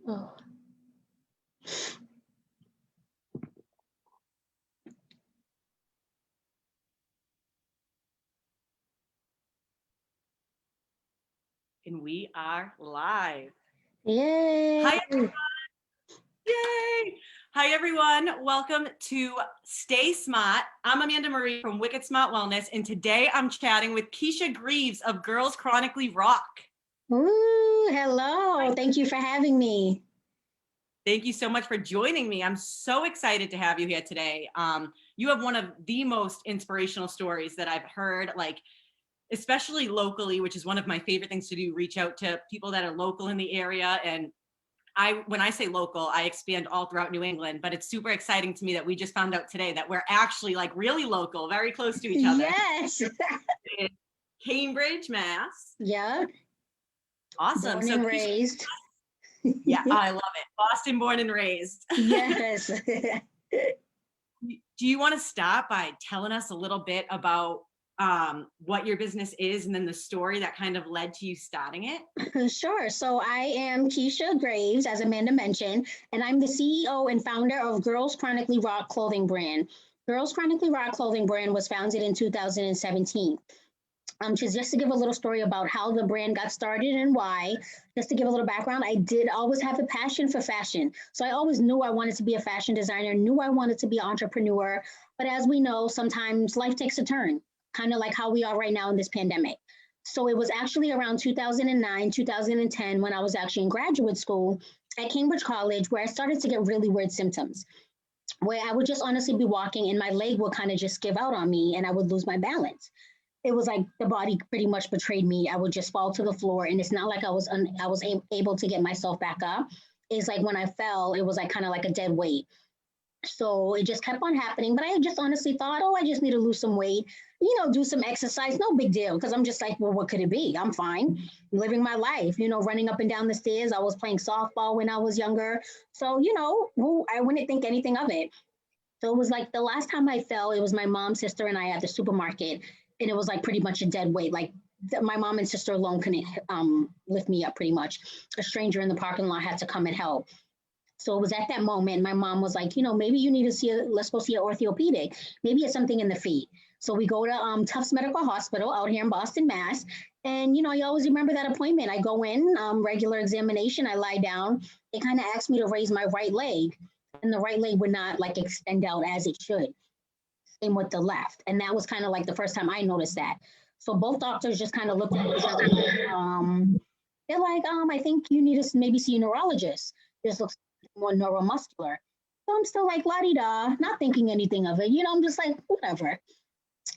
Oh. And we are live. Yay! Hi, everyone. Yay! Hi, everyone. Welcome to Stay Smaht. I'm Amanda Marie from Wicked Smart Wellness, and today I'm chatting with Keisha Greaves of Girls Chronically Rock. Ooh, hello. Thank you for having me. Thank you so much for joining me. I'm so excited to have you here today. You have one of the most inspirational stories that I've heard, especially locally, which is one of my favorite things to do, reach out to people that are local in the area. And when I say local, I expand all throughout New England, but it's super exciting to me that we just found out today that we're actually really local, very close to each other. Yes. In Cambridge, Mass. Yeah. Awesome. Born and raised. Yeah, I love it. Boston born and raised. Yes. Do you want to start by telling us a little bit about what your business is and then the story that kind of led to you starting it? Sure. So I am Keisha Greaves, as Amanda mentioned, and I'm the CEO and founder of Girls Chronically Rock clothing brand. Girls Chronically Rock clothing brand was founded in 2017. Just to give a little story about how the brand got started and why, just to give a little background, I did always have a passion for fashion. So I always knew I wanted to be a fashion designer, knew I wanted to be an entrepreneur. But as we know, sometimes life takes a turn, kind of like how we are right now in this pandemic. So it was actually around 2009, 2010, when I was actually in graduate school at Cambridge College, where I started to get really weird symptoms, where I would just honestly be walking and my leg would kind of just give out on me and I would lose my balance. It was like the body pretty much betrayed me. I would just fall to the floor, and it's not like I was able to get myself back up. It's like when I fell, it was like kind of like a dead weight. So it just kept on happening. But I just honestly thought, oh, I just need to lose some weight, do some exercise, no big deal. Because I'm just like, well, what could it be? I'm fine, living my life, running up and down the stairs. I was playing softball when I was younger, so I wouldn't think anything of it. So it was like the last time I fell, it was my mom, sister, and I at the supermarket, and it was like pretty much a dead weight. Like my mom and sister alone couldn't lift me up. Pretty much, a stranger in the parking lot had to come and help. So it was at that moment my mom was like, maybe you need to let's go see an orthopedic. Maybe it's something in the feet. So we go to Tufts Medical Hospital out here in Boston, Mass. And I always remember that appointment. I go in, regular examination. I lie down. They kind of asked me to raise my right leg, and the right leg would not like extend out as it should. Same with the left, and that was kind of like the first time I noticed that. So both doctors just kind of looked at each other. They're like, I think you need to maybe see a neurologist. This looks more neuromuscular. So I'm still like la di da, not thinking anything of it. I'm just like whatever.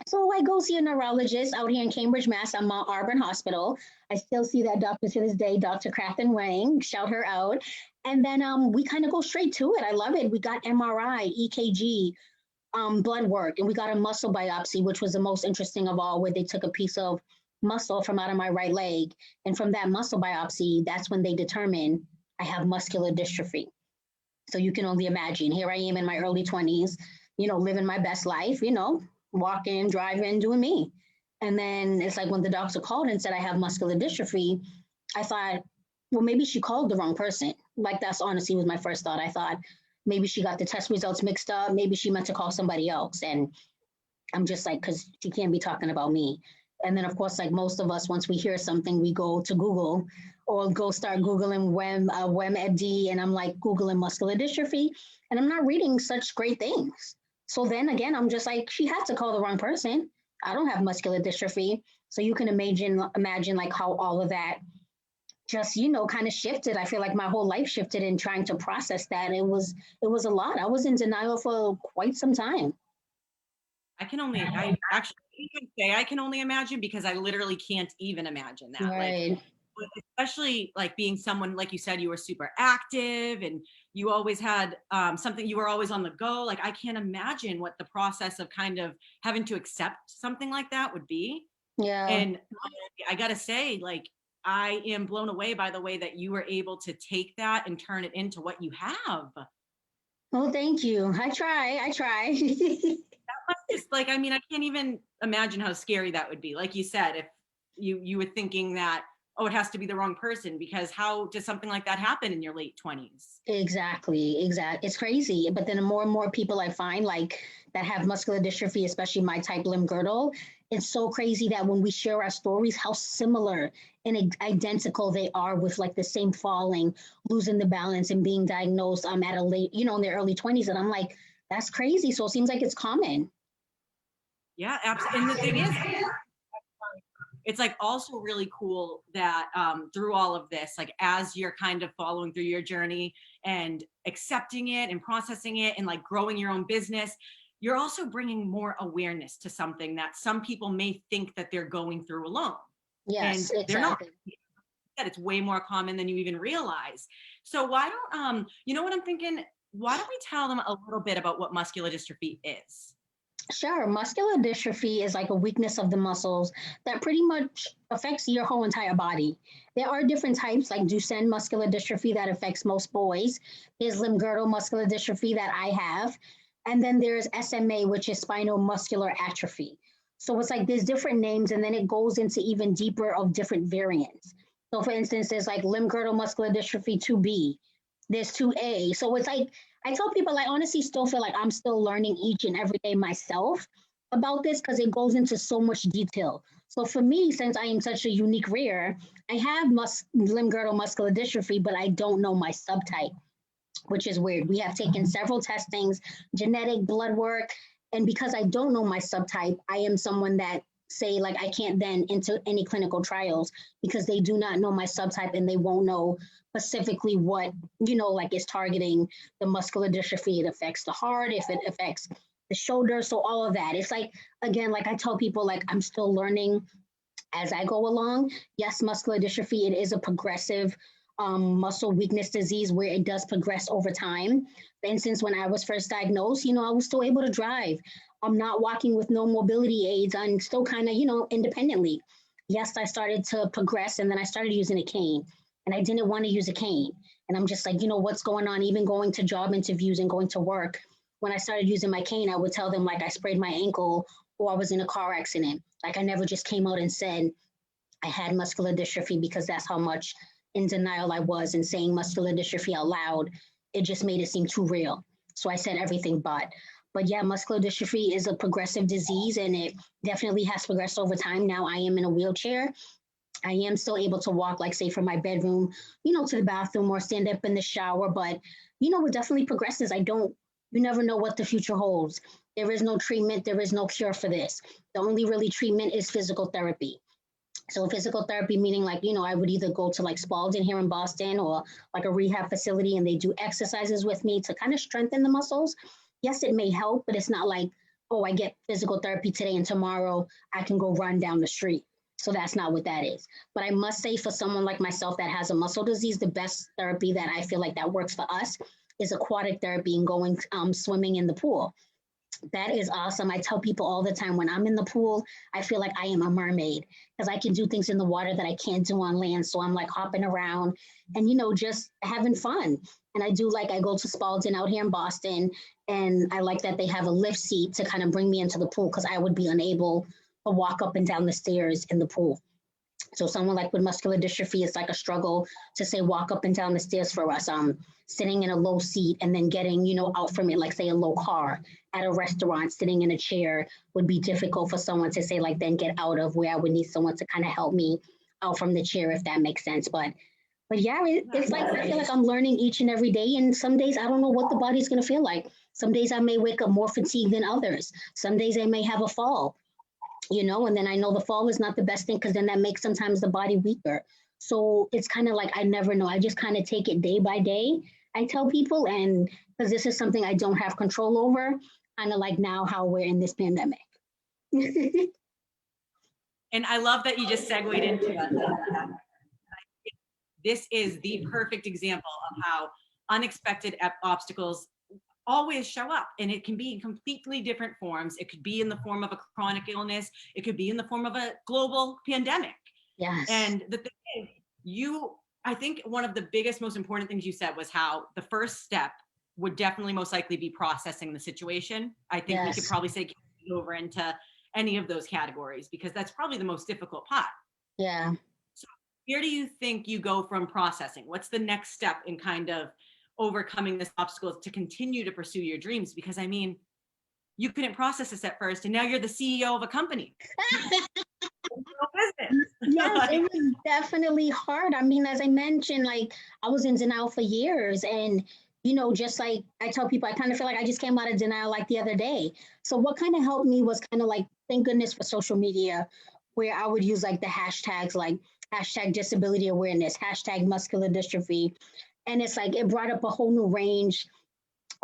So I go see a neurologist out here in Cambridge, Mass. I'm Mount Auburn Hospital. I still see that doctor to this day, Dr. Crafton Wang. Shout her out. And then we kind of go straight to it. I love it. We got MRI, EKG, blood work, and we got a muscle biopsy, which was the most interesting of all, where they took a piece of muscle from out of my right leg. And from that muscle biopsy, that's when they determined I have muscular dystrophy. So you can only imagine, here I am in my early 20s, living my best life, walking, driving, doing me. And then it's like when the doctor called and said I have muscular dystrophy, I thought, well, maybe she called the wrong person. Like that's honestly was my first thought. I thought maybe she got the test results mixed up. Maybe she meant to call somebody else. And I'm just like, because she can't be talking about me. And then, of course, like most of us, once we hear something, we go to Google or go start Googling WebMD. And I'm like, Googling muscular dystrophy. And I'm not reading such great things. So then again, I'm just like, she had to call the wrong person. I don't have muscular dystrophy. So you can imagine like how all of that just, kind of shifted. I feel like my whole life shifted in trying to process that. It was a lot. I was in denial for quite some time. I actually say I can only imagine because I literally can't even imagine that. Right. Especially like being someone, like you said, you were super active and you always had something, you were always on the go. Like I can't imagine what the process of kind of having to accept something like that would be. Yeah. And I gotta say, like, I am blown away by the way that you were able to take that and turn it into what you have. Well, thank you. I try. Just like, I mean, I can't even imagine how scary that would be. Like you said, if you were thinking that oh, it has to be the wrong person, because how does something like that happen in your late 20s? Exactly. It's crazy. But then the more and more people I find like that have muscular dystrophy, especially my type limb girdle, it's so crazy that when we share our stories, how similar and identical they are with like the same falling, losing the balance and being diagnosed at a late, in their early 20s. And I'm like, that's crazy. So it seems like it's common. Yeah, absolutely. And the thing is, it's like also really cool that through all of this, like as you're kind of following through your journey and accepting it and processing it and like growing your own business, you're also bringing more awareness to something that some people may think that they're going through alone. Yes, And they're not. exactly. That it's way more common than you even realize. So why don't you know what I'm thinking? Why don't we tell them a little bit about what muscular dystrophy is? Sure. Muscular dystrophy is like a weakness of the muscles that pretty much affects your whole entire body. There are different types, like Duchenne muscular dystrophy that affects most boys. There's limb girdle muscular dystrophy that I have. And then there's SMA, which is spinal muscular atrophy. So it's like there's different names, and then it goes into even deeper of different variants. So, for instance, there's like limb girdle muscular dystrophy 2B, there's 2A. So it's like I tell people I honestly still feel like I'm still learning each and every day myself about this because it goes into so much detail. So for me, since I am such a unique rare, I have limb girdle muscular dystrophy, but I don't know my subtype, which is weird. We have taken several testings, genetic blood work, and because I don't know my subtype, I am someone that say like I can't then into any clinical trials because they do not know my subtype and they won't know specifically what like is targeting the muscular dystrophy. It affects the heart, if it affects the shoulder, so all of that. It's like again, like I tell people, like I'm still learning as I go along. Yes, muscular dystrophy, it is a progressive muscle weakness disease where it does progress over time. For instance, when I was first diagnosed, I was still able to drive. I'm not walking with no mobility aids. I'm still kind of, independently. Yes, I started to progress and then I started using a cane and I didn't want to use a cane. And I'm just like, what's going on? Even going to job interviews and going to work. When I started using my cane, I would tell them like I sprained my ankle or I was in a car accident. Like I never just came out and said I had muscular dystrophy because that's how much in denial I was, and saying muscular dystrophy out loud, it just made it seem too real. So I said everything but. But yeah, muscular dystrophy is a progressive disease and it definitely has progressed over time. Now I am in a wheelchair. I am still able to walk, like say from my bedroom, to the bathroom or stand up in the shower. But, it definitely progresses. You never know what the future holds. There is no treatment. There is no cure for this. The only really treatment is physical therapy. So physical therapy meaning like, I would either go to like Spalding here in Boston or like a rehab facility and they do exercises with me to kind of strengthen the muscles. Yes, it may help, but it's not like, oh, I get physical therapy today and tomorrow I can go run down the street. So that's not what that is. But I must say for someone like myself that has a muscle disease, the best therapy that I feel like that works for us is aquatic therapy and going swimming in the pool. That is awesome. I tell people all the time when I'm in the pool, I feel like I am a mermaid because I can do things in the water that I can't do on land. So I'm like hopping around and, just having fun. And I go to Spalding out here in Boston, and I like that they have a lift seat to kind of bring me into the pool because I would be unable to walk up and down the stairs in the pool. So someone like with muscular dystrophy, it's like a struggle to say walk up and down the stairs for us. Sitting in a low seat and then getting, out from it, like say a low car at a restaurant, sitting in a chair would be difficult for someone to say like then get out of, where I would need someone to kind of help me out from the chair, if that makes sense. But yeah, it's like I feel like I'm learning each and every day. And some days I don't know what the body's gonna feel like. Some days I may wake up more fatigued than others. Some days I may have a fall, and then I know the fall is not the best thing because then that makes sometimes the body weaker. So it's kind of like I never know. I just kind of take it day by day. I tell people, and because this is something I don't have control over, kind of like now how we're in this pandemic. And I love that you just segued into it. This is the perfect example of how unexpected obstacles always show up, and it can be in completely different forms. It could be in the form of a chronic illness. It could be in the form of a global pandemic. Yes. And the thing is, I think one of the biggest, most important things you said was how the first step would definitely most likely be processing the situation. I think we could probably say over into any of those categories because that's probably the most difficult part. Yeah. where do you think you go from processing? What's the next step in kind of overcoming this obstacle to continue to pursue your dreams? Because I mean, you couldn't process this at first, and now you're the CEO of a company. Yes, Like, it was definitely hard. I mean, as I mentioned, like I was in denial for years. And, just like I tell people, I kind of feel like I just came out of denial like the other day. So, what kind of helped me was kind of like, thank goodness for social media, where I would use like the hashtags like hashtag disability awareness, hashtag muscular dystrophy. And it's like it brought up a whole new range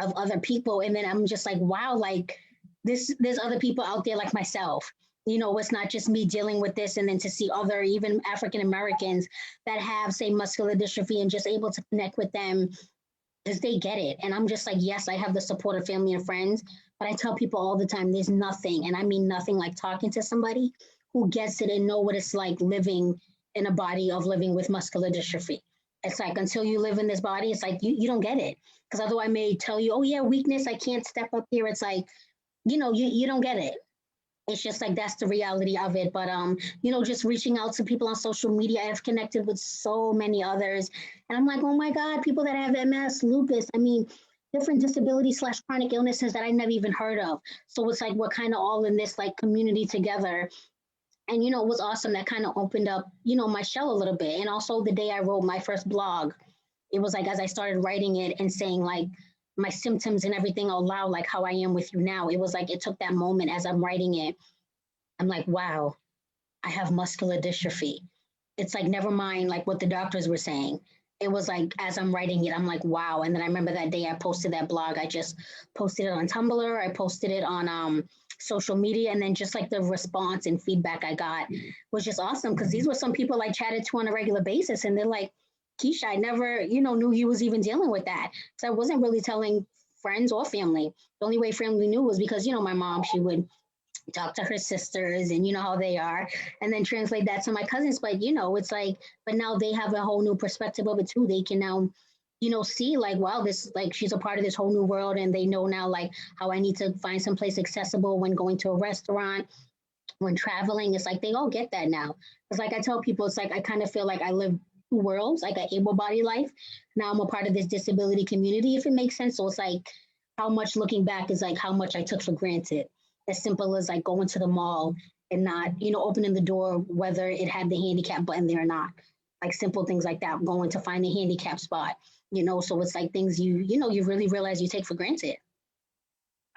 of other people. And then I'm just like, wow, like there's other people out there like myself. It's not just me dealing with this, and then to see other, even African Americans that have, say, muscular dystrophy, and just able to connect with them because they get it. And I'm just like, yes, I have the support of family and friends, but I tell people all the time, there's nothing, and I mean nothing like talking to somebody who gets it and know what it's like living in a body of living with muscular dystrophy. It's like until you live in this body, it's like you don't get it. Because although I may tell you, oh yeah, weakness, I can't step up here, it's like, you don't get it. It's just like that's the reality of it. But just reaching out to people on social media, I've connected with so many others, and I'm like, oh my God, people that have MS, lupus, I mean, different disabilities slash chronic illnesses that I never even heard of. So it's like we're kind of all in this like community together. And it was awesome. That kind of opened up, my shell a little bit. And also the day I wrote my first blog, it was like as I started writing it and saying like my symptoms and everything out loud, like how I am with you now, it was like it took that moment as I'm writing it. I'm like, wow, I have muscular dystrophy. It's like, never mind like what the doctors were saying. It was like, as I'm writing it, I'm like, wow. And then I remember that day I posted that blog. I just posted it on Tumblr. I posted it on social media. And then just like the response and feedback I got was just awesome. Cause these were some people I chatted to on a regular basis. And they're like, Keisha, I never, knew you was even dealing with that. So I wasn't really telling friends or family. The only way family knew was because, my mom, she would talk to her sisters, and you know how they are, and then translate that to my cousins. But it's like, but now they have a whole new perspective of it too. They can now see like, wow, this, like, she's a part of this whole new world, and they know now like how I need to find some place accessible when going to a restaurant, when traveling. It's like they all get that now. It's like I tell people, it's like I kind of feel like I live two worlds, like an able-bodied life. Now I'm a part of this disability community, if it makes sense. So it's like how much, looking back, is like how much I took for granted. As simple as like going to the mall and not, opening the door, whether it had the handicap button there or not. Like simple things like that, going to find a handicap spot, so it's like things you really realize you take for granted.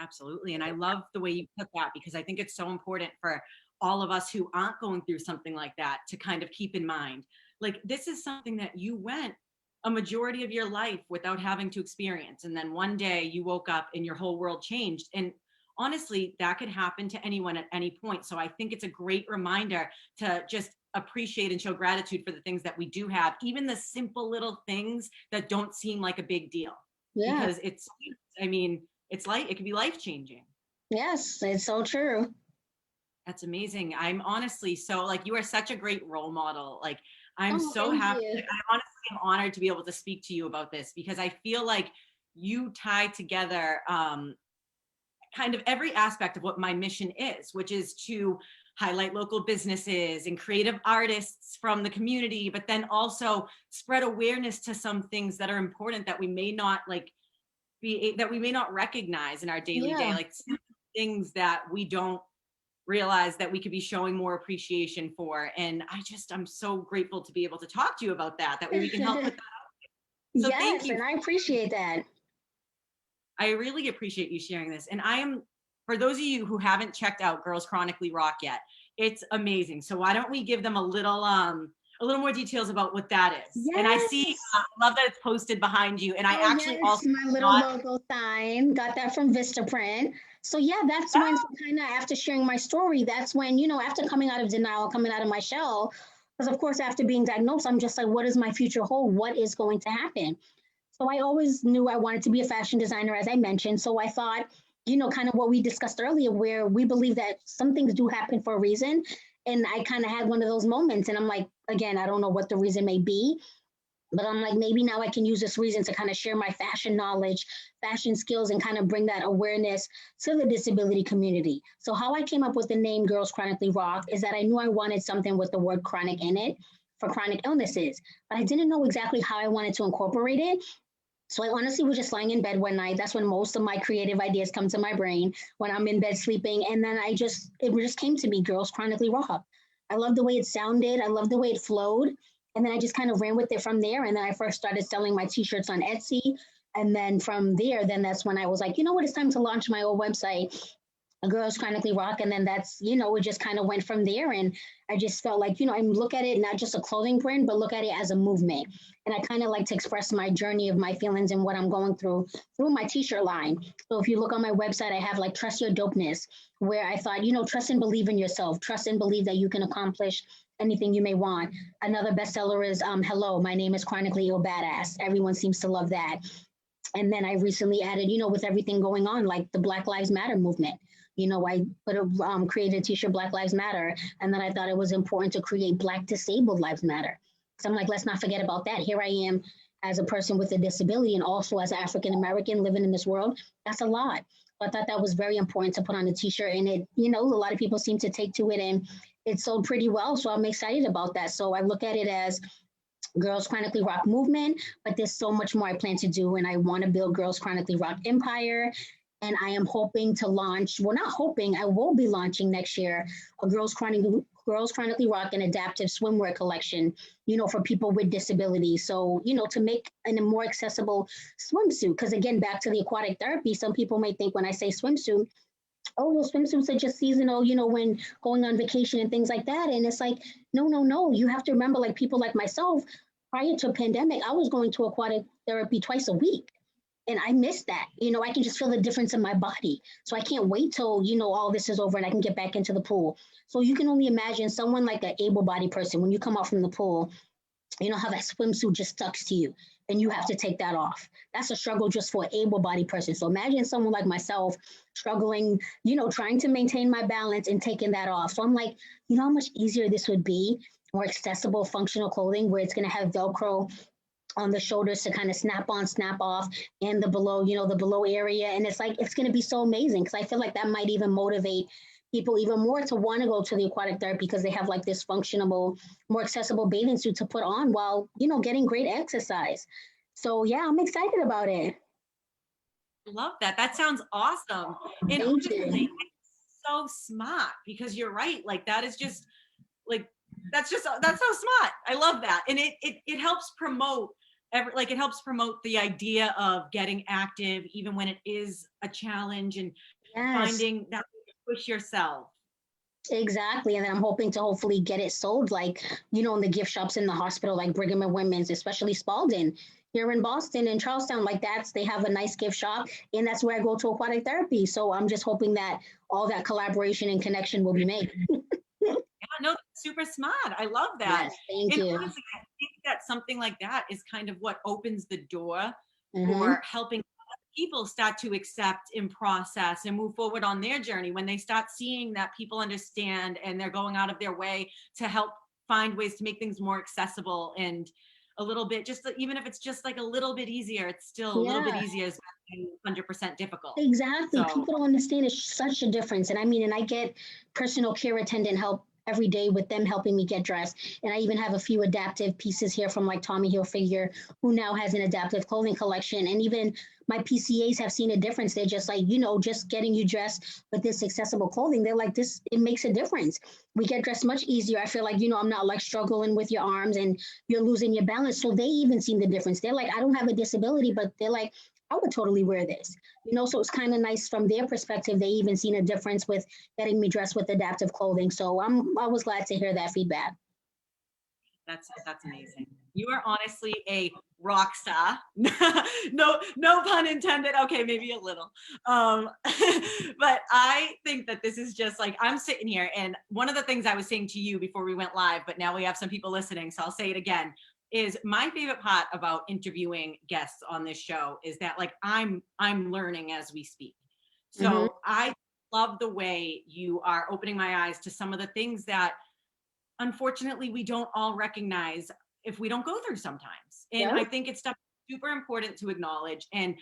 absolutely. And I love the way you put that, because I think it's so important for all of us who aren't going through something like that to kind of keep in mind. Like, this is something that you went a majority of your life without having to experience. And then one day you woke up and your whole world changed. And honestly, that could happen to anyone at any point. So I think it's a great reminder to just appreciate and show gratitude for the things that we do have, even the simple little things that don't seem like a big deal. Yeah. Because I mean, it's like, it can be life changing. Yes, it's so true. That's amazing. I'm honestly so, like, you are such a great role model. Like, I'm Oh, so thank happy. you. I honestly am honored to be able to speak to you about this, because I feel like you tie together kind of every aspect of what my mission is, which is to highlight local businesses and creative artists from the community, but then also spread awareness to some things that are important that we may not that we may not recognize in our daily day, Yeah. like things that we don't realize that we could be showing more appreciation for. And I'm so grateful to be able to talk to you about that. That way we can help with that. So thank Yes, you. and I appreciate that. I really appreciate you sharing this. And for those of you who haven't checked out Girls Chronically Rock yet, it's amazing. So why don't we give them a little more details about what that is? Yes. And I see, love that it's posted behind you. And I Oh, actually yes, also my little logo sign. Got that from Vistaprint. So yeah, that's when, kind of after sharing my story, that's when, after coming out of denial, coming out of my shell, because of course, after being diagnosed, I'm just like, what does my future hold? What is going to happen? So I always knew I wanted to be a fashion designer, as I mentioned. So I thought, kind of what we discussed earlier, where we believe that some things do happen for a reason. And I kind of had one of those moments. And I'm like, again, I don't know what the reason may be, but I'm like, maybe now I can use this reason to kind of share my fashion knowledge, fashion skills, and kind of bring that awareness to the disability community. So how I came up with the name Girls Chronically Rock is that I knew I wanted something with the word chronic in it for chronic illnesses, but I didn't know exactly how I wanted to incorporate it. So I honestly was just lying in bed one night. That's when most of my creative ideas come to my brain, when I'm in bed sleeping. And then it just came to me, Girls Chronically Rock. I love the way it sounded. I love the way it flowed. And then I just kind of ran with it from there. And then I first started selling my t-shirts on Etsy. And then from there, then that's when I was like, you know what, it's time to launch my old website, Girls Chronically Rock. And then that's, it just kind of went from there. And I just felt like, I look at it not just a clothing brand, but look at it as a movement. And I kind of like to express my journey of my feelings and what I'm going through my t-shirt line. So if you look on my website, I have like Trust Your Dopeness, where I thought, trust and believe in yourself, trust and believe that you can accomplish anything you may want. Another bestseller is Hello, my name is Chronically Ill Badass. Everyone seems to love that. And then I recently added, with everything going on, like the Black Lives Matter movement. I created a t-shirt, Black Lives Matter. And then I thought it was important to create Black Disabled Lives Matter. So I'm like, let's not forget about that. Here I am as a person with a disability and also as an African-American living in this world. That's a lot. So I thought that was very important to put on a t-shirt. And it, a lot of people seem to take to it and it sold pretty well. So I'm excited about that. So I look at it as Girls Chronically Rock movement, but there's so much more I plan to do. And I want to build Girls Chronically Rock empire. And I am hoping to launch, well, not hoping, I will be launching next year a Girls Chronically Rock and adaptive swimwear collection, for people with disabilities. So, to make a more accessible swimsuit. Because again, back to the aquatic therapy, some people may think when I say swimsuit, oh, well, swimsuits are just seasonal, when going on vacation and things like that. And it's like, no. You have to remember, like people like myself, prior to a pandemic, I was going to aquatic therapy twice a week. And I miss that. I can just feel the difference in my body. So I can't wait till, all this is over and I can get back into the pool. So you can only imagine someone like an able-bodied person, when you come out from the pool, how that swimsuit just sucks to you and you have to take that off. That's a struggle just for an able-bodied person. So imagine someone like myself struggling, trying to maintain my balance and taking that off. So I'm like, how much easier this would be, more accessible, functional clothing where it's going to have Velcro on the shoulders to kind of snap on, snap off, and the below, the below area. And it's like, it's going to be so amazing because I feel like that might even motivate people even more to want to go to the aquatic therapy because they have like this functional, more accessible bathing suit to put on while, getting great exercise. So yeah, I'm excited about it. Love that. That sounds awesome. And Thank you. it's so smart because you're right. Like that is just like, that's so smart. I love that. And it helps promote it helps promote the idea of getting active, even when it is a challenge and finding that way to push yourself. Exactly. And then I'm hoping to hopefully get it sold, like, in the gift shops in the hospital, like Brigham and Women's, especially Spalding here in Boston and Charlestown, like they have a nice gift shop and that's where I go to aquatic therapy. So I'm just hoping that all that collaboration and connection will be made. Yeah, no, super smart. I love that. Yes, thank you. Honestly, I think that something like that is kind of what opens the door Mm-hmm. for helping people start to accept and process and move forward on their journey when they start seeing that people understand and they're going out of their way to help find ways to make things more accessible and a little bit, just even if it's just like a little bit easier, it's still a little bit easier as 100% difficult. Exactly. So, people don't understand it's such a difference. And I get personal care attendant help every day with them helping me get dressed. And I even have a few adaptive pieces here from like Tommy Hilfiger, who now has an adaptive clothing collection. And even my PCAs have seen a difference. They're just like, just getting you dressed with this accessible clothing. They're like, it makes a difference. We get dressed much easier. I feel like, I'm not like struggling with your arms and you're losing your balance. So they even seen the difference. They're like, I don't have a disability, but they're like, I would totally wear this, so it's kind of nice from their perspective. They even seen a difference with getting me dressed with adaptive clothing. So I was glad to hear that feedback. That's amazing. You are honestly a rock star. no pun intended. Okay, maybe a little. But I think that this is just like, I'm sitting here and one of the things I was saying to you before we went live, but now we have some people listening, so I'll say it again, is my favorite part about interviewing guests on this show is that like I'm learning as we speak. So I love the way you are opening my eyes to some of the things that unfortunately we don't all recognize if we don't go through sometimes. And I think it's stuff super important to acknowledge. And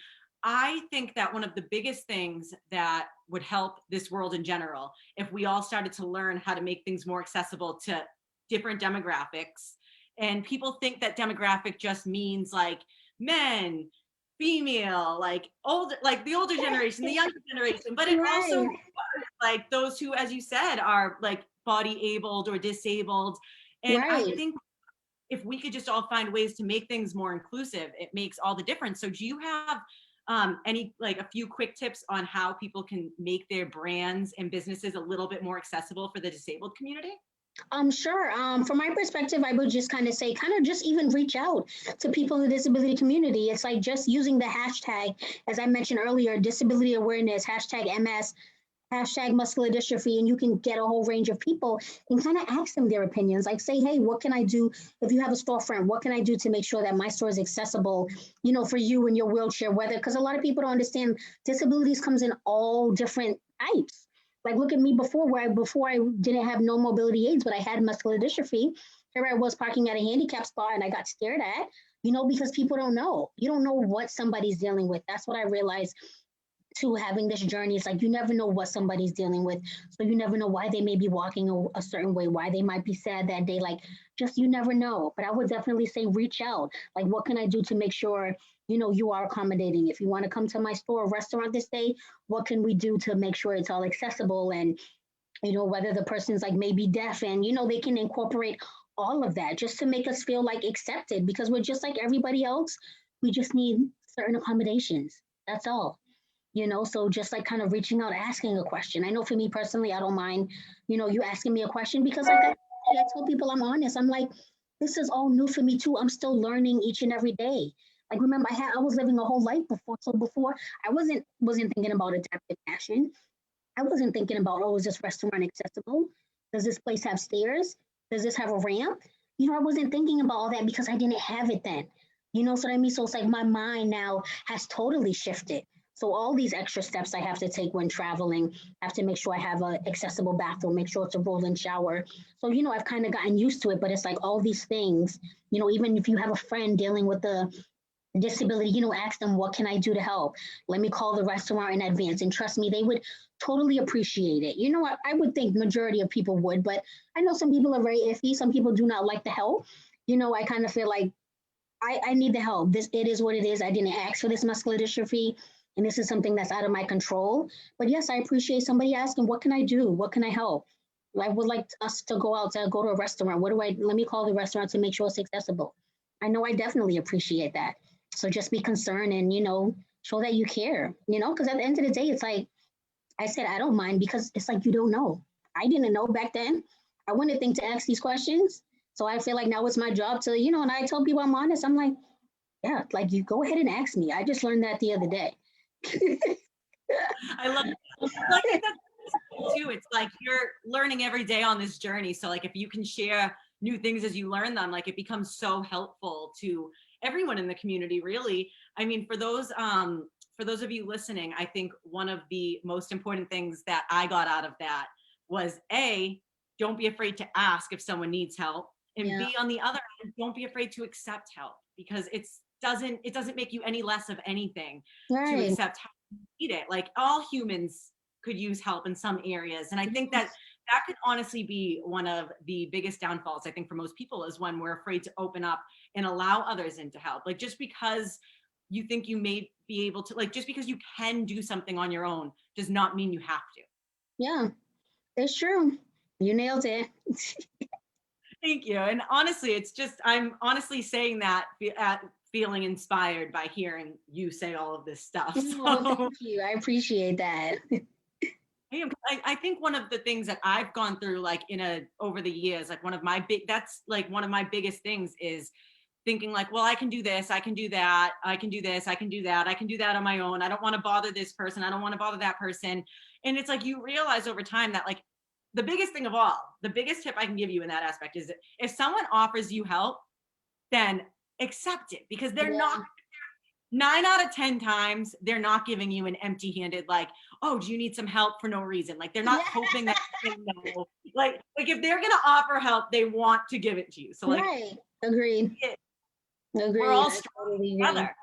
I think that one of the biggest things that would help this world in general, if we all started to learn how to make things more accessible to different demographics And people think that demographic just means like men, female, like older, like the older generation, the younger generation, but it also Right. like those who, as you said, are like body abled or disabled. And I Right. think if we could just all find ways to make things more inclusive, it makes all the difference. So do you have any, like a few quick tips on how people can make their brands and businesses a little bit more accessible for the disabled community? Sure. From my perspective, I would just kind of say, kind of just even reach out to people in the disability community. It's like just using the hashtag, as I mentioned earlier, disability awareness, hashtag MS, hashtag muscular dystrophy, and you can get a whole range of people and kind of ask them their opinions. Like say, hey, what can I do if you have a storefront? What can I do to make sure that my store is accessible, for you in your wheelchair, whether, because a lot of people don't understand disabilities comes in all different types. Like look at me before I didn't have no mobility aids, but I had muscular dystrophy. Here I was parking at a handicap spot and I got stared at, because people don't know. You don't know what somebody's dealing with. That's what I realized to having this journey. It's like you never know what somebody's dealing with. So you never know why they may be walking a certain way, why they might be sad that day. Like just you never know. But I would definitely say reach out. Like what can I do to make sure, you are accommodating? If you want to come to my store or restaurant this day, what can we do to make sure it's all accessible? And, whether the person's like maybe deaf and, they can incorporate all of that just to make us feel like accepted because we're just like everybody else. We just need certain accommodations. That's all. So just like kind of reaching out, asking a question. I know for me personally, I don't mind, you asking me a question because like I tell people I'm honest. I'm like, this is all new for me too. I'm still learning each and every day. Like remember, I was living a whole life before. So before I wasn't thinking about adaptive fashion. I wasn't thinking about, oh, is this restaurant accessible? Does this place have stairs? Does this have a ramp? I wasn't thinking about all that because I didn't have it then. So what I mean? So it's like my mind now has totally shifted. So all these extra steps I have to take when traveling, I have to make sure I have an accessible bathroom, make sure it's a roll-in shower. So, I've kind of gotten used to it, but it's like all these things, even if you have a friend dealing with the disability, ask them, what can I do to help? Let me call the restaurant in advance. And trust me, they would totally appreciate it. I would think majority of people would, but I know some people are very iffy. Some people do not like the help. I kind of feel like I need the help. It is what it is. I didn't ask for this muscular dystrophy, and this is something that's out of my control. But yes, I appreciate somebody asking, what can I do? What can I help? I would like us to go out to go to a restaurant. Let me call the restaurant to make sure it's accessible. I know I definitely appreciate that. So just be concerned and, show that you care, because at the end of the day, it's like I said, I don't mind because it's like you don't know. I didn't know back then. I wouldn't think to ask these questions. So I feel like now it's my job to, and I tell people I'm honest. I'm like, yeah, like you go ahead and ask me. I just learned that the other day. I love it. Well, I think that's too. It's like you're learning every day on this journey. So like if you can share new things as you learn them, like it becomes so helpful to everyone in the community, really. I mean, for those of you listening, I think one of the most important things that I got out of that was don't be afraid to ask if someone needs help. And Yeah. B, on the other hand, don't be afraid to accept help because it doesn't make you any less of anything to Right. accept help need it. Like all humans could use help in some areas. And I think that could honestly be one of the biggest downfalls, I think, for most people is when we're afraid to open up and allow others in to help. Like just because you think you may be able to, like just because you can do something on your own does not mean you have to. Yeah, it's true. You nailed it. Thank you. And honestly, it's just, I'm honestly saying that feeling inspired by hearing you say all of this stuff. Oh, So. thank you. I appreciate that. I think one of the things that I've gone through, like over the years, like one of my biggest things is thinking like, well, I can do this, I can do that, I can do this, I can do that, I can do that on my own. I don't want to bother this person. I don't want to bother that person. And it's like, you realize over time that like the biggest thing of all, the biggest tip I can give you in that aspect is that if someone offers you help, then accept it because they're not 9 out of 10 times, they're not giving you an empty-handed, like, oh, do you need some help for no reason? Like, they're not hoping that you know. Like if they're gonna offer help, they want to give it to you. So like, Right. Agreed. we're all strong together.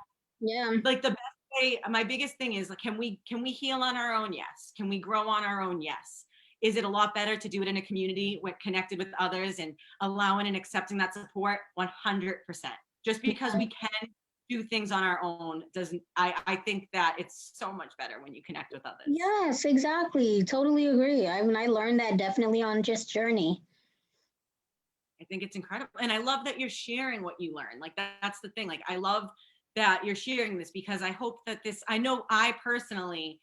Yeah. Like the best way, my biggest thing is like, can we heal on our own? Yes. Can we grow on our own? Yes. Is it a lot better to do it in a community with connected with others and allowing and accepting that support? 100%. Just because we can do things on our own doesn't, I think that it's so much better when you connect with others. Yes, exactly. Totally agree. I mean, I learned that definitely on just journey. I think it's incredible. And I love that you're sharing what you learn. Like that's the thing. Like I love that you're sharing this because I hope that this, I know I personally,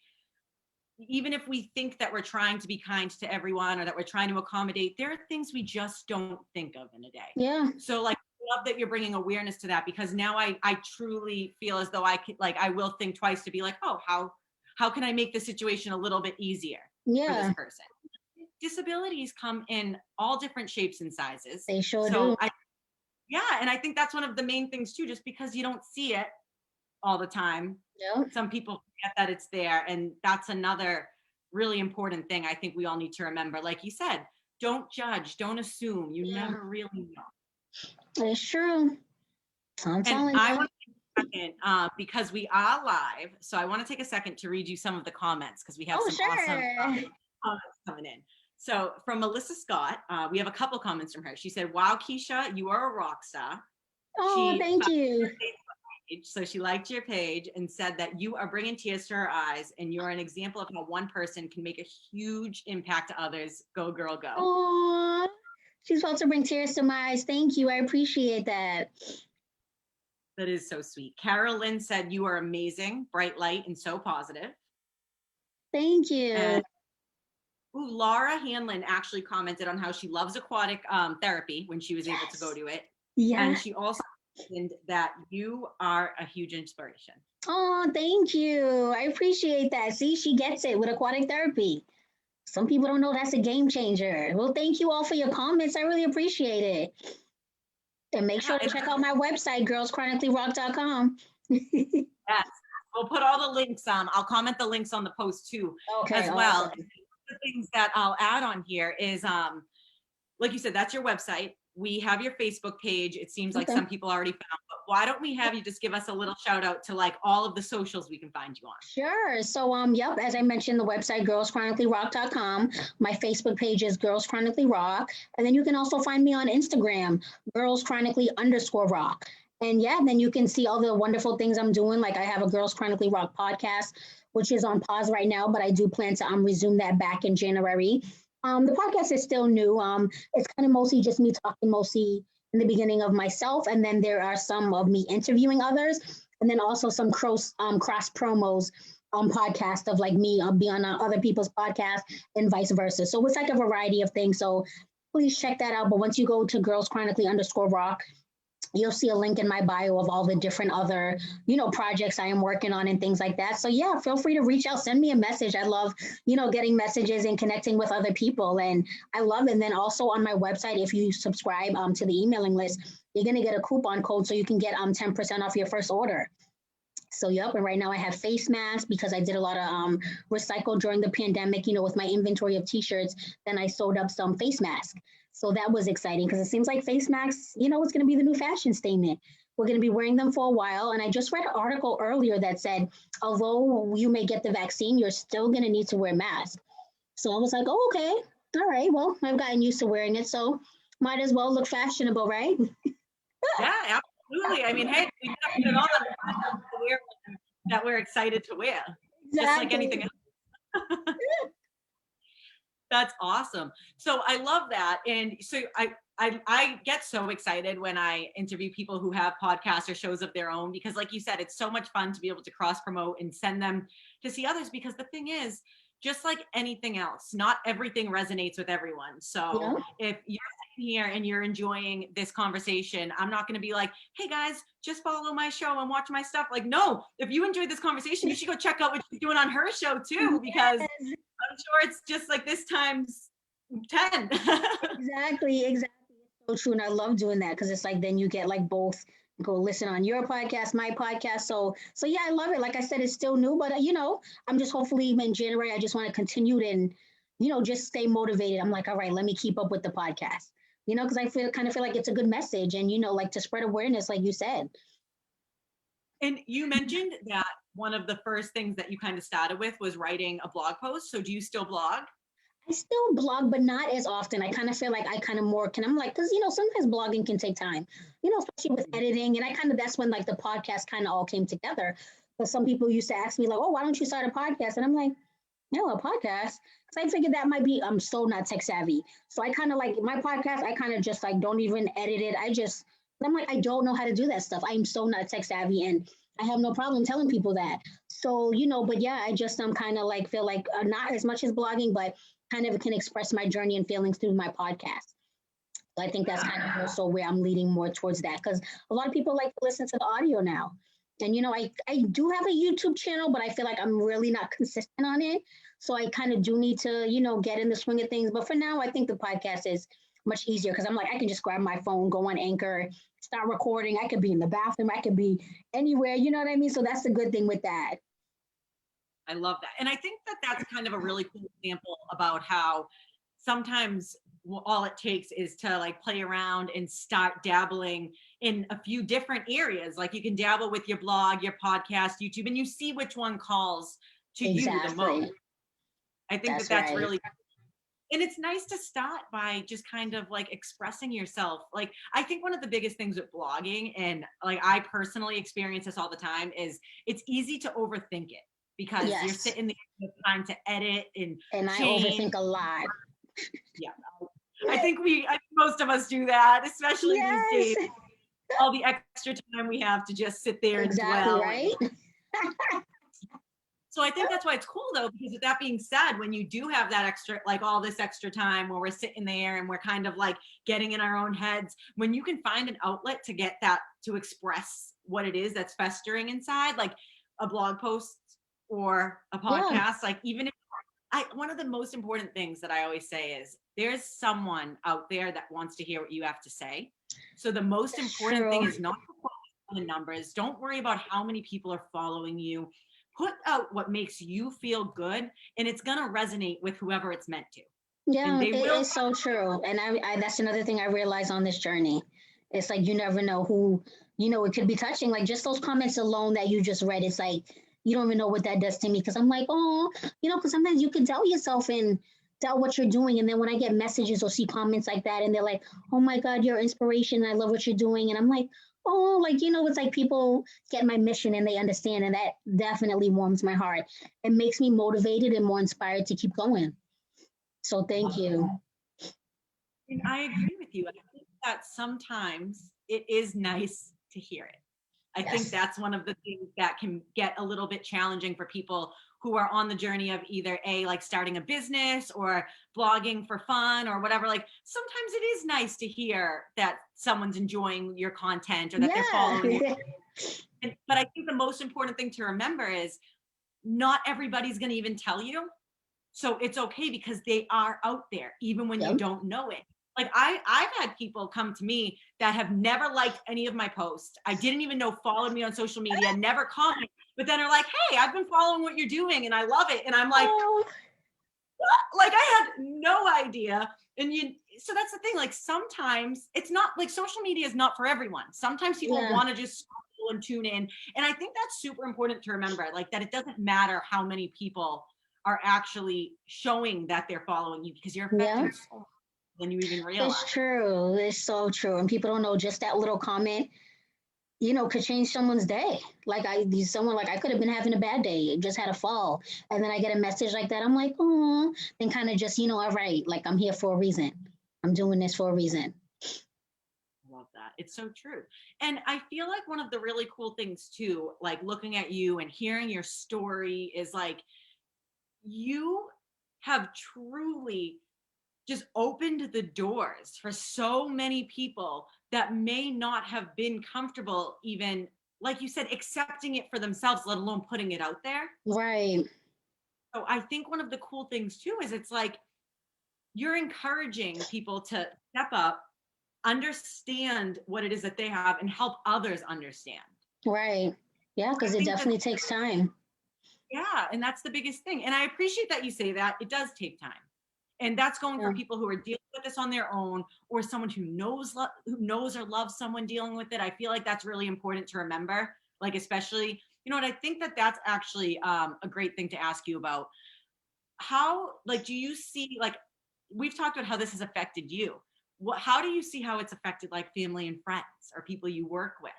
even if we think that we're trying to be kind to everyone or that we're trying to accommodate, there are things we just don't think of in a day. Yeah. So like, I love that you're bringing awareness to that because now I truly feel as though I could, like, I will think twice to be like, oh, how can I make the situation a little bit easier for this person? Disabilities come in all different shapes and sizes. They sure do. And I think that's one of the main things too, just because you don't see it all the time. Yeah. Some people forget that it's there. And that's another really important thing I think we all need to remember. Like you said, don't judge, don't assume. You never really know. It's true. I'm telling I you. want to take a second because we are live. So I want to take a second to read you some of the comments because we have some awesome comments coming in. So from Melissa Scott, we have a couple comments from her. She said, wow, Keisha, you are a rock star. Oh, thank you. So she liked your page and said that you are bringing tears to her eyes and you're an example of how one person can make a huge impact to others. Go, girl, go. Oh, she's about to bring tears to my eyes. Thank you. I appreciate that. That is so sweet. Carolyn said you are amazing, bright light, and so positive. Thank you. And, Laura Hanlon actually commented on how she loves aquatic therapy when she was able to go to it. Yeah. And she also mentioned that you are a huge inspiration. Oh, thank you. I appreciate that. See, she gets it with aquatic therapy. Some people don't know that's a game changer. Well, thank you all for your comments. I really appreciate it. And make sure to check out my website, girlschronicallyrock.com. Yes, we'll put all the links. I'll comment the links on the post too, as well. Awesome. The things that I'll add on here is, like you said, that's your website. We have your Facebook page. It seems like some people already found, but why don't we have you just give us a little shout out to like all of the socials we can find you on? Sure. So, yep, as I mentioned, the website, girlschronicallyrock.com. My Facebook page is Girls Chronically Rock. And then you can also find me on Instagram, girlschronically_rock. And yeah, then you can see all the wonderful things I'm doing. Like I have a Girls Chronically Rock podcast, which is on pause right now, but I do plan to resume that back in January. The podcast is still new. It's kind of mostly just me talking mostly in the beginning of myself. And then there are some of me interviewing others. And then also some cross promos on podcast of like me be on other people's podcasts and vice versa. So it's like a variety of things. So please check that out. But once you go to girlschronically_rock, you'll see a link in my bio of all the different other, projects I am working on and things like that. So yeah, feel free to reach out, send me a message. I love, getting messages and connecting with other people. And I love it. And then also on my website, if you subscribe to the emailing list, you're going to get a coupon code so you can get 10% off your first order. So yep, and right now I have face masks because I did a lot of recycle during the pandemic, with my inventory of t-shirts. Then I sewed up some face masks. So that was exciting because it seems like face masks, it's going to be the new fashion statement. We're going to be wearing them for a while. And I just read an article earlier that said, although you may get the vaccine, you're still going to need to wear masks. So I was like, oh, okay. All right. Well, I've gotten used to wearing it. So might as well look fashionable, right? Yeah, absolutely. I mean, hey, we have to put it on that we're excited to wear. Exactly. Just like anything else. That's awesome. So I love that. And so I get so excited when I interview people who have podcasts or shows of their own, because like you said, it's so much fun to be able to cross promote and send them to see others, because the thing is, just like anything else, not everything resonates with everyone. So if you're sitting here and you're enjoying this conversation, I'm not going to be like, hey guys, just follow my show and watch my stuff. Like, no, if you enjoyed this conversation, you should go check out what she's doing on her show too, because I'm sure it's just like this times 10. Exactly. It's so true. And I love doing that because it's like, then you get like both. Go listen on your podcast, my podcast. So yeah, I love it. Like I said, it's still new, but I'm just hopefully in January, I just want to continue it and, just stay motivated. I'm like, all right, let me keep up with the podcast, because I kind of feel like it's a good message and, like to spread awareness, like you said. And you mentioned that one of the first things that you kind of started with was writing a blog post. So do you still blog? I still blog, but not as often. I kind of feel like I kind of more can. I'm like, because sometimes blogging can take time. Especially with editing, and I kind of that's when like the podcast kind of all came together. But some people used to ask me like, "Oh, why don't you start a podcast?" And I'm like, "No, a podcast." So I figured that might be. I'm so not tech savvy, so I kind of like my podcast. I kind of just like don't even edit it. I'm like, I don't know how to do that stuff. I'm so not tech savvy, and I have no problem telling people that. So but yeah, I just kind of like feel like not as much as blogging, but kind of can express my journey and feelings through my podcast. So I think that's kind of also where I'm leading more towards that because a lot of people like to listen to the audio now. And I do have a YouTube channel, but I feel like I'm really not consistent on it. So I kind of do need to, get in the swing of things. But for now, I think the podcast is much easier because I'm like, I can just grab my phone, go on Anchor, start recording. I could be in the bathroom, I could be anywhere, you know what I mean? So that's the good thing with that. I love that. And I think that that's kind of a really cool example about how sometimes all it takes is to like play around and start dabbling in a few different areas. Like you can dabble with your blog, your podcast, YouTube, and you see which one calls to you the most. Exactly. I think that That's that's right. really, and it's nice to start by just kind of like expressing yourself. Like I think one of the biggest things with blogging, and like I personally experience this all the time, is it's easy to overthink it because you're Yes. sitting there with time to edit and And I change. overthink a lot. Yeah, I think most of us do that, especially these Yes. days. All the extra time we have to just sit there and Exactly dwell. right. So I think that's why it's cool though, because with that being said, when you do have that extra, like all this extra time where we're sitting there and we're kind of like getting in our own heads, when you can find an outlet to get that, to express what it is that's festering inside, like a blog post or a Yeah. podcast, like even if one of the most important things that I always say is there's someone out there that wants to hear what you have to say. So the most important thing True. is not to focus on the numbers. Don't worry about how many people are following you. Put out what makes you feel good, and it's going to resonate with whoever it's meant to. And Yeah, they it will. is so true. And I that's another thing I realized on this journey. It's like you never know who, it could be touching. Like just those comments alone that you just read, it's like you don't even know what that does to me. Cause I'm like, oh, because sometimes you can doubt yourself and doubt what you're doing. And then when I get messages or see comments like that and they're like, oh my God, you're inspiration. I love what you're doing. And I'm like, oh, like, it's like people get my mission and they understand. And that definitely warms my heart. It makes me motivated and more inspired to keep going. So thank you. And I agree with you. I think that sometimes it is nice to hear it. I think Yes. that's one of the things that can get a little bit challenging for people who are on the journey of either like starting a business or blogging for fun or whatever. Like sometimes it is nice to hear that someone's enjoying your content or that they're following you. Yeah. But I think the most important thing to remember is not everybody's going to even tell you. So it's okay because they are out there, even when you Yep. don't know it. Like I've had people come to me that have never liked any of my posts. I didn't even know followed me on social media, never comment, but then are like, hey, I've been following what you're doing and I love it. And I'm like, Oh, what? Like I had no idea. And so that's the thing. Like sometimes it's not like social media is not for everyone. Sometimes people yeah. want to just scroll and tune in. And I think that's super important to remember, like that it doesn't matter how many people are actually showing that they're following you because you're Yeah. affecting so much than you even realize. It's true. It's so true. And people don't know just that little comment, could change someone's day. Like someone like I could have been having a bad day, just had a fall. And then I get a message like that. I'm like, oh, then kind of just, all right, like I'm here for a reason. I'm doing this for a reason. I love that. It's so true. And I feel like one of the really cool things too, like looking at you and hearing your story is like you have truly just opened the doors for so many people that may not have been comfortable even, like you said, accepting it for themselves, let alone putting it out there. Right. So I think one of the cool things too is it's like you're encouraging people to step up, understand what it is that they have, and help others understand. Right. Yeah, I because it think that, definitely takes time. yeah, and that's the biggest thing. And I appreciate that you say that. It does take time. And that's going for Yeah. people who are dealing with this on their own, or someone who knows or loves someone dealing with it. I feel like that's really important to remember. Like especially, you know what, I think that that's actually a great thing to ask you about. how, like, do you see, like, we've talked about how this has affected you. How do you see how it's affected like family and friends or people you work with?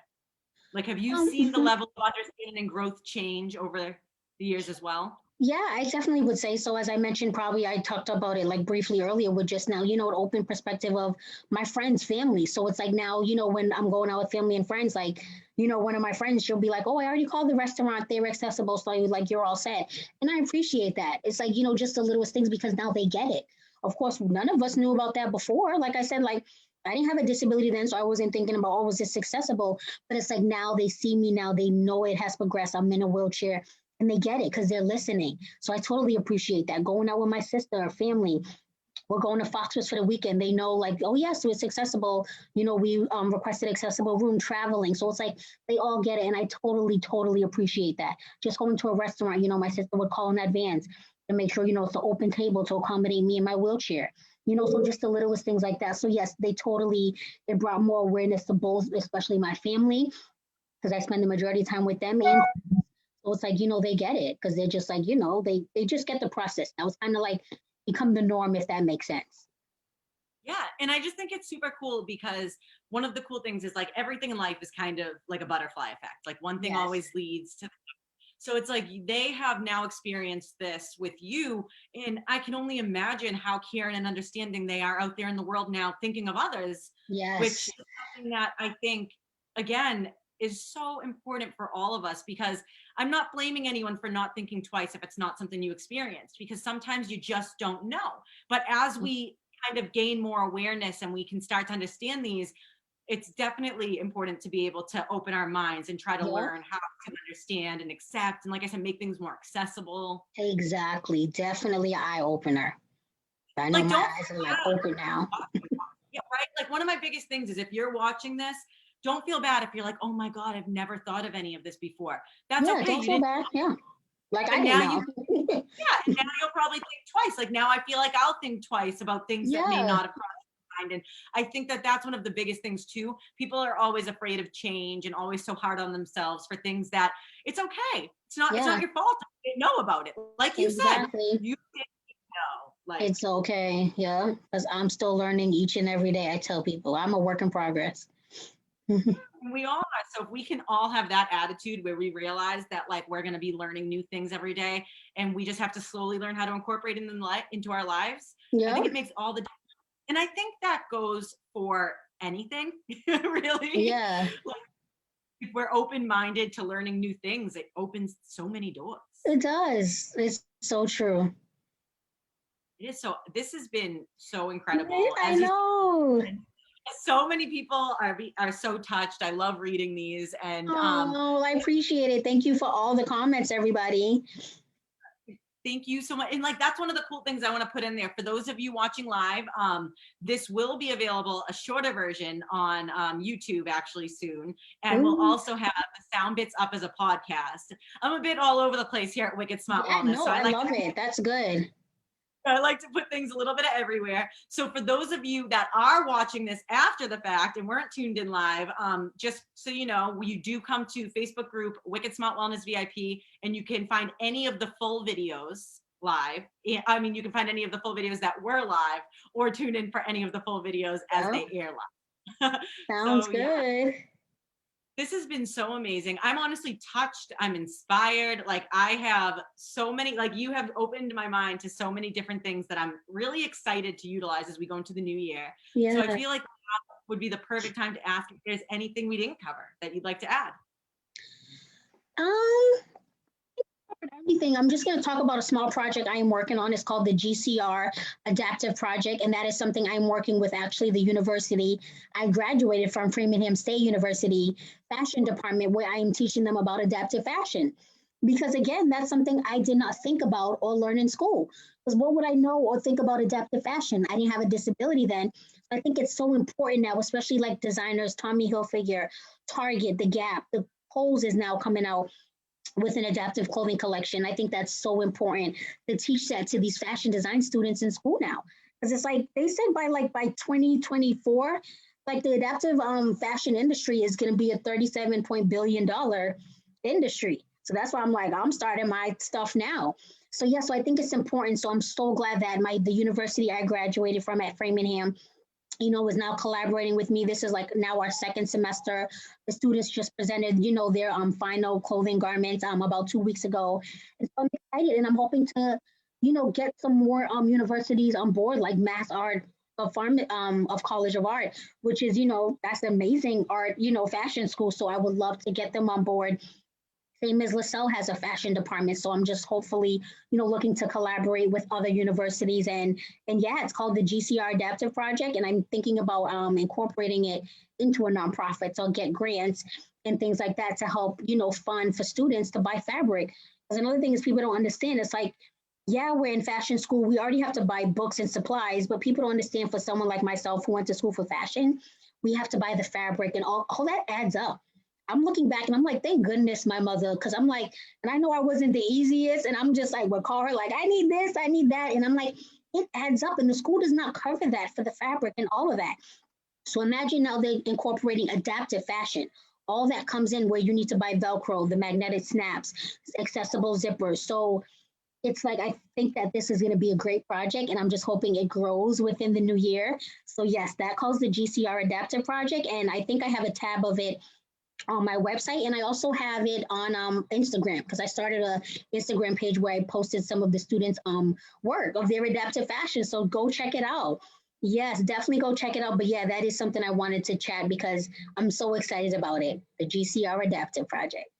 Like, have you seen the level of understanding and growth change over the years as well? Yeah, I definitely would say so. As I mentioned, probably I talked about it like briefly earlier with just now, an open perspective of my friends' family. So it's like now, when I'm going out with family and friends, like, one of my friends, she'll be like, oh, I already called the restaurant. They're accessible. So like, you're all set. And I appreciate that. It's like, just the littlest things because now they get it. Of course, none of us knew about that before. Like I said, like, I didn't have a disability then, so I wasn't thinking about, oh, was this accessible? But it's like now they see me now. They know it has progressed. I'm in a wheelchair and they get it because they're listening. So I totally appreciate that. Going out with my sister or family, we're going to Foxwoods for the weekend. They know, like, oh yes, so it's accessible. We requested accessible room traveling. So it's like they all get it, and I totally, totally appreciate that. Just going to a restaurant, my sister would call in advance to make sure it's an open table to accommodate me in my wheelchair. So just the littlest things like that. So yes, it brought more awareness to both, especially my family, because I spend the majority of time with them, and so it's like, they get it because they're just like, they just get the process. Now it's kind of like become the norm, if that makes sense. Yeah. And I just think it's super cool because one of the cool things is like everything in life is kind of like a butterfly effect. Like one thing Yes. always leads to. So it's like they have now experienced this with you. And I can only imagine how caring and understanding they are out there in the world now thinking of others, which Yes. is something that I think, again, is so important for all of us, because I'm not blaming anyone for not thinking twice if it's not something you experienced, because sometimes you just don't know. But as we kind of gain more awareness and we can start to understand these, it's definitely important to be able to open our minds and try to learn how to understand and accept. And like I said, make things more accessible. Exactly. Definitely an eye opener. I know Like, my don't, eyes are like open now. yeah, right. Like one of my biggest things is if you're watching this, don't feel bad if you're like, oh my God, I've never thought of any of this before. That's Yeah, okay. don't You feel didn't. bad. Yeah. Like I And didn't now know. yeah, and now you'll probably think twice. Like now I feel like I'll think twice about things that may Yeah, not have crossed my mind. And I think that that's one of the biggest things too. People are always afraid of change and always so hard on themselves for things that it's okay. It's yeah, not your fault. You didn't know about it. Like you said, exactly. you didn't know. Like It's okay. Yeah, because I'm still learning each and every day. I tell people I'm a work in progress. we all are. So if we can all have that attitude where we realize that like we're going to be learning new things every day and we just have to slowly learn how to incorporate it into our lives, I Yeah, think it makes all the. And I think that goes for anything, really. yeah, Like, if we're open-minded to learning new things, it opens so many doors. it does. It's so true. It is so. This has been so incredible. I As you know. said, so many people are so touched. I love reading these, and Oh, I appreciate it. Thank you for all the comments, everybody. thank you so much. And like, that's one of the cool things I want to put in there for those of you watching live. This will be available, a shorter version on YouTube actually soon. And we'll Ooh. also have the sound bits up as a podcast. I'm a bit all over the place here at Wicked Smart Yeah, Wellness. no, So I love it. That's good. I like to put things a little bit of everywhere. So for those of you that are watching this after the fact and weren't tuned in live, just so you know, you do come to Facebook group Wicked Smart Wellness VIP, and you can find any of the full videos live. I mean, you can find any of the full videos that were live, or tune in for any of the full videos as they air live. Sounds So yeah. good. This has been so amazing. I'm honestly touched. I'm inspired. Like I have so many, like you have opened my mind to so many different things that I'm really excited to utilize as we go into the new year. Yeah. So I feel like now would be the perfect time to ask if there's anything we didn't cover that you'd like to add. Um, everything. I'm just going to talk about a small project I am working on. It's called the GCR Adaptive Project, and that is something I'm working with actually the university I graduated from, Framingham State University Fashion Department, where I am teaching them about adaptive fashion. Because again, that's something I did not think about or learn in school. Because what would I know or think about adaptive fashion? I didn't have a disability then. I think it's so important now, especially like designers, Tommy Hilfiger, Target, The Gap, the Pose is now coming out with an adaptive clothing collection. I think that's so important to teach that to these fashion design students in school now. Because it's like they said by 2024, like the adaptive fashion industry is going to be a $37 billion industry. So that's why I'm like, I'm starting my stuff now. So I think it's important. So I'm so glad that the university I graduated from at Framingham, is now collaborating with me. This is like now our second semester. The students just presented, their final clothing garments about 2 weeks ago. And so I'm excited, and I'm hoping to, get some more universities on board, like Mass Art of College of Art, which is, that's amazing art, fashion school. So I would love to get them on board. Same as LaSalle has a fashion department. So I'm just hopefully, looking to collaborate with other universities. And yeah, it's called the GCR Adaptive Project. And I'm thinking about incorporating it into a nonprofit. So I'll get grants and things like that to help, fund for students to buy fabric. Because another thing is people don't understand. It's like, yeah, we're in fashion school. We already have to buy books and supplies, but people don't understand for someone like myself who went to school for fashion, we have to buy the fabric and all that adds up. I'm looking back and I'm like, thank goodness my mother, because I'm like, and I know I wasn't the easiest, and I'm just like, would call her like, I need this, I need that. And I'm like, it adds up, and the school does not cover that for the fabric and all of that. So imagine now they're incorporating adaptive fashion. All that comes in where you need to buy Velcro, the magnetic snaps, accessible zippers. So it's like, I think that this is going to be a great project, and I'm just hoping it grows within the new year. So yes, that calls the GCR Adaptive Project, and I think I have a tab of it on my website, and I also have it on Instagram, because I started a Instagram page where I posted some of the students' work of their adaptive fashion. So go check it out. Yes, definitely go check it out. But yeah, that is something I wanted to chat because I'm so excited about it. The GCR Adaptive Project.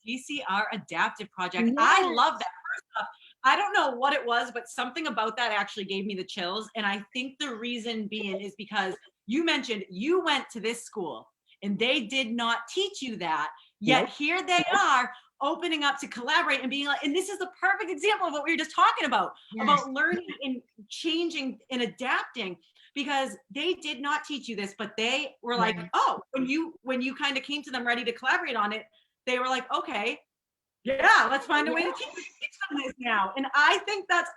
GCR Adaptive Project. Yes. I love that. First off, I don't know what it was, but something about that actually gave me the chills. And I think the reason being is because you mentioned you went to this school and they did not teach you that. Yet here they are opening up to collaborate and being like, and this is the perfect example of what we were just talking about learning and changing and adapting, because they did not teach you this, but they were like, oh, when you kind of came to them ready to collaborate on it, they were like, okay, yeah, let's find a way to teach them this now. And I think that's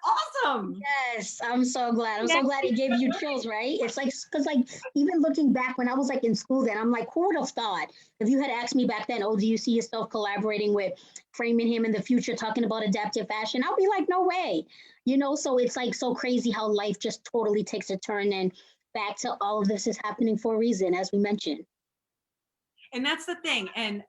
awesome. Yes, I'm so glad. I'm so glad it gave you chills, right? It's like, because like, even looking back when I was like in school then, I'm like, who would have thought? If you had asked me back then, oh, do you see yourself collaborating with Framingham in the future, talking about adaptive fashion? I'll be like, no way. So it's like so crazy how life just totally takes a turn, and back to all of this is happening for a reason, as we mentioned. And that's the thing. And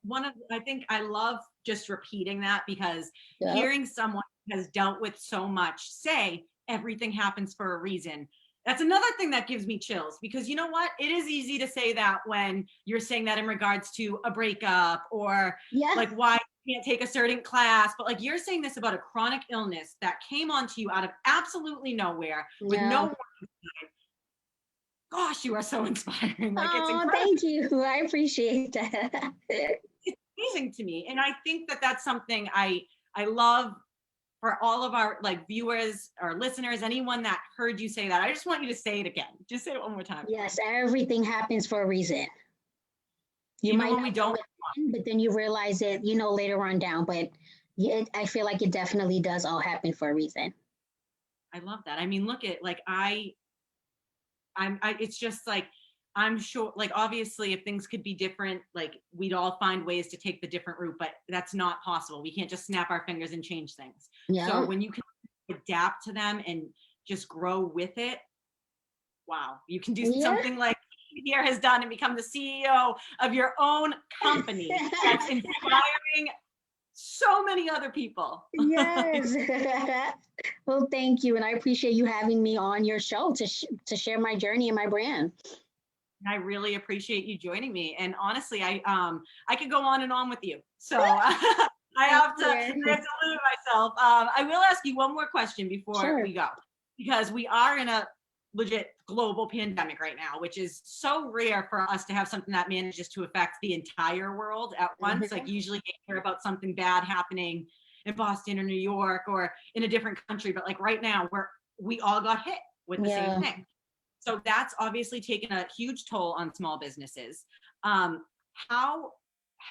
I think I love just repeating that, because hearing someone who has dealt with so much say everything happens for a reason. That's another thing that gives me chills, because you know what? It is easy to say that when you're saying that in regards to a breakup or like why you can't take a certain class. But like you're saying this about a chronic illness that came onto you out of absolutely nowhere with no warning sign. Gosh, you are so inspiring. Like, it's incredible. Thank you. I appreciate that. It's amazing to me. And I think that that's something I love for all of our like viewers or listeners, anyone that heard you say that. I just want you to say it again. Just say it one more time. Yes, everything happens for a reason. You might not know it, but then you realize it, later on down. But I feel like it definitely does all happen for a reason. I love that. I mean, look at like it's just like, I'm sure, like, obviously if things could be different, like we'd all find ways to take the different route, but that's not possible. We can't just snap our fingers and change things. So when you can adapt to them and just grow with it, wow, you can do something like here has done and become the CEO of your own company that's inspiring so many other people. Yes. Well, thank you. And I appreciate you having me on your show to share my journey and my brand. I really appreciate you joining me. And honestly, I could go on and on with you. So I have to limit myself. I will ask you one more question before we go, because we are in a legit global pandemic right now, which is so rare for us to have something that manages to affect the entire world at once. Like usually you hear about something bad happening in Boston or New York or in a different country, but like right now we all got hit with the same thing. So that's obviously taken a huge toll on small businesses. How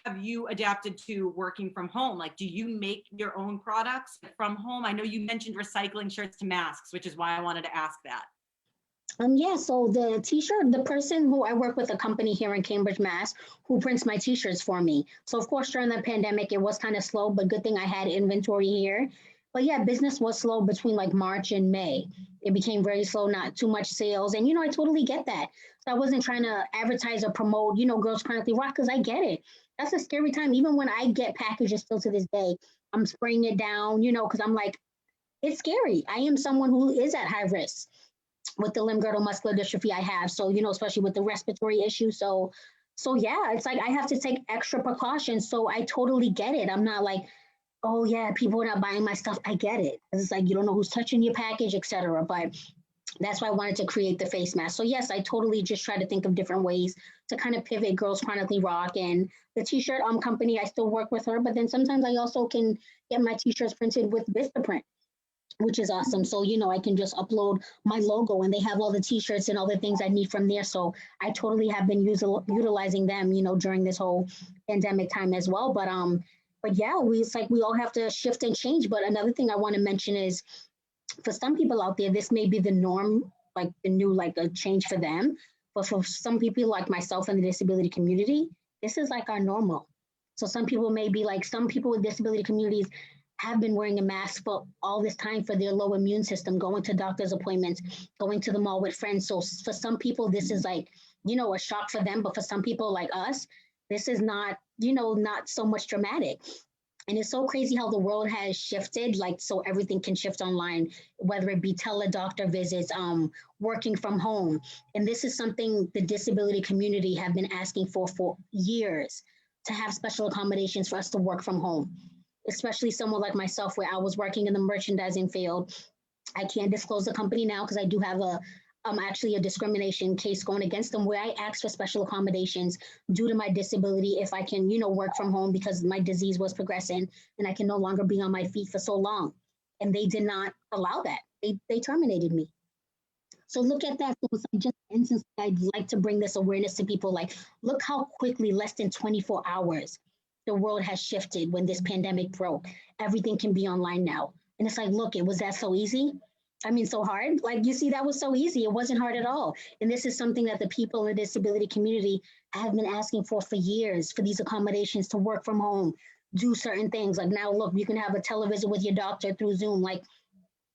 have you adapted to working from home? Like, do you make your own products from home? I know you mentioned recycling shirts to masks, which is why I wanted to ask that. So the t-shirt, the person who I work with, a company here in Cambridge, Mass, who prints my t-shirts for me. So of course, during the pandemic, it was kind of slow, but good thing I had inventory here. But yeah, business was slow between like March and May. It became very slow, not too much sales. And, I totally get that. So I wasn't trying to advertise or promote, Girls Chronically Rock, because I get it. That's a scary time. Even when I get packages still to this day, I'm spraying it down, because I'm like, it's scary. I am someone who is at high risk with the limb girdle muscular dystrophy I have. So, especially with the respiratory issue. So yeah, it's like I have to take extra precautions. So I totally get it. I'm not like, oh yeah, people are not buying my stuff. I get it. It's like you don't know who's touching your package, etc. But that's why I wanted to create the face mask. So yes, I totally just try to think of different ways to kind of pivot Girls Chronically Rock and the t-shirt company. I still work with her, but then sometimes I also can get my t-shirts printed with Vistaprint, which is awesome. So, I can just upload my logo and they have all the t-shirts and all the things I need from there. So I totally have been utilizing them, during this whole pandemic time as well. But yeah, it's like we all have to shift and change. But another thing I want to mention is for some people out there, this may be the norm, like the new, like a change for them. But for some people like myself in the disability community, this is like our normal. So some people may be like, some people with disability communities have been wearing a mask for all this time for their low immune system, going to doctor's appointments, going to the mall with friends. So for some people, this is like, a shock for them. But for some people like us, this is not, not so much dramatic. And it's so crazy how the world has shifted, like so everything can shift online, whether it be teledoctor visits, working from home. And this is something the disability community have been asking for years, to have special accommodations for us to work from home, especially someone like myself where I was working in the merchandising field. I can't disclose the company now because I do have actually a discrimination case going against them where I asked for special accommodations due to my disability if I can, work from home because my disease was progressing and I can no longer be on my feet for so long. And they did not allow that. They terminated me. So look at that. So it's like just instance, I'd like to bring this awareness to people. Like, look how quickly, less than 24 hours, the world has shifted when this pandemic broke. Everything can be online now. And it's like, look, it was that so easy? I mean, so hard. Like, you see, that was so easy. It wasn't hard at all. And this is something that the people in the disability community have been asking for years, for these accommodations to work from home, do certain things. Like now, look, you can have a television with your doctor through Zoom. Like,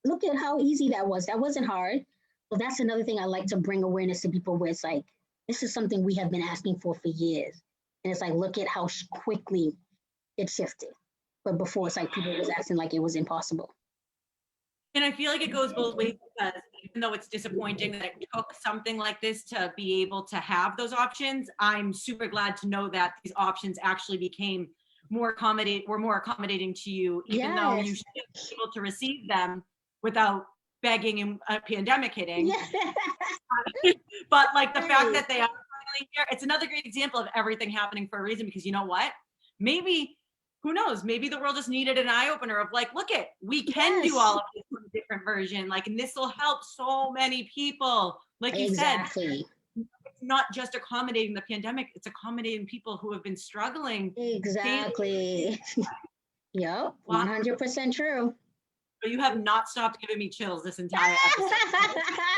look at how easy that was. That wasn't hard. So that's another thing I like to bring awareness to people where it's like, this is something we have been asking for years. And it's like, look at how quickly it shifted. But before, it's like people was acting like it was impossible. And I feel like it goes both ways because even though it's disappointing that it took something like this to be able to have those options, I'm super glad to know that these options actually became more accommodating to you, even though you should be able to receive them without begging and a pandemic hitting. Yes. But like the fact that they are finally here, it's another great example of everything happening for a reason, because you know what? Maybe, who knows, maybe the world just needed an eye-opener of like, look it, we can do all of this in a different version, like, and this will help so many people. Like you said, it's not just accommodating the pandemic, it's accommodating people who have been struggling. Exactly. Yep, 100% true. So you have not stopped giving me chills this entire episode.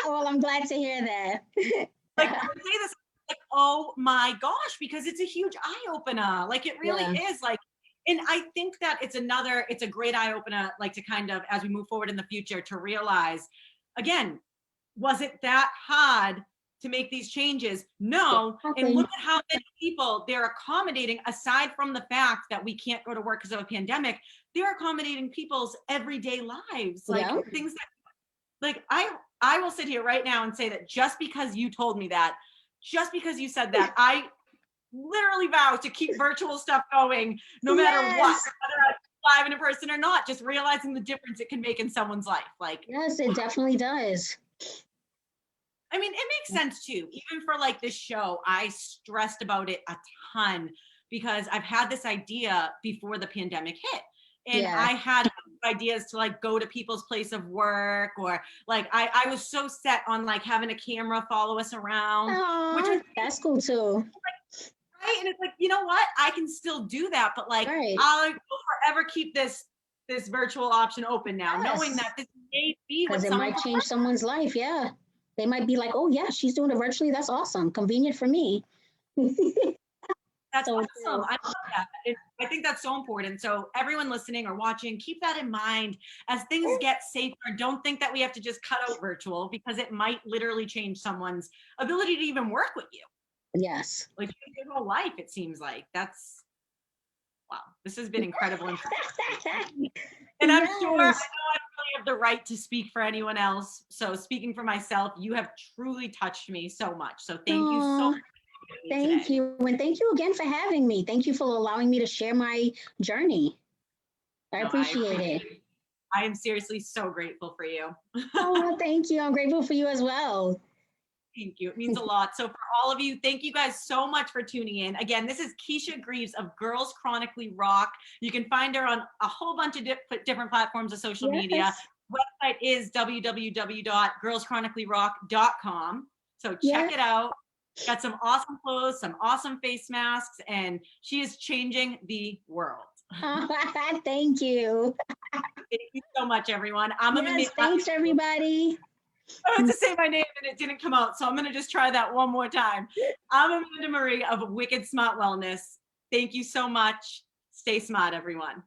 Well, I'm glad to hear that. Like, I say this, like, oh my gosh, because it's a huge eye-opener. Like, it really is. Like, and I think that it's a great eye-opener, like, to kind of, as we move forward in the future, to realize, again, was it that hard to make these changes? No. And look at how many people they're accommodating, aside from the fact that we can't go to work because of a pandemic. They're accommodating people's everyday lives, like things that, like, I will sit here right now and say that just because you told me that, just because you said that, I literally vow to keep virtual stuff going no matter what, whether I'm live and in person or not, just realizing the difference it can make in someone's life. Like, yes, it definitely does. I mean, it makes sense too. Even for like this show, I stressed about it a ton because I've had this idea before the pandemic hit. And I had ideas to like go to people's place of work, or like I was so set on like having a camera follow us around. Which is, that's cool too. Right? And it's like, you know what? I can still do that, but like I'll forever keep this virtual option open now, knowing that this may be what it might change someone's life. Yeah. They might be like, oh yeah, she's doing it virtually. That's awesome. Convenient for me. That's So awesome. true. I love that. I think that's so important. So everyone listening or watching, keep that in mind as things get safer. Don't think that we have to just cut out virtual, because it might literally change someone's ability to even work with you. Yes. Like your whole life, it seems like. That's wow. This has been incredible. And I'm sure I know I don't really have the right to speak for anyone else. So speaking for myself, you have truly touched me so much. So thank you so much for being with me Thank today. you. And thank you again for having me. Thank you for allowing me to share my journey. I No, appreciate it. I am seriously so grateful for you. Oh, thank you. I'm grateful for you as well. Thank you. It means a lot. So for all of you, thank you guys so much for tuning in. Again, this is Keisha Greaves of Girls Chronically Rock. You can find her on a whole bunch of different platforms of social media. Yes. Website is www.girlschronicallyrock.com. So check Yes. it out. Got some awesome clothes, some awesome face masks, and she is changing the world. Thank you. Thank you so much, everyone. I'm Yes. Thanks, everybody. I meant to say my name and it didn't come out, so I'm going to just try that one more time. I'm Amanda Marie of Wicked Smart Wellness. Thank you so much. Stay smart, everyone.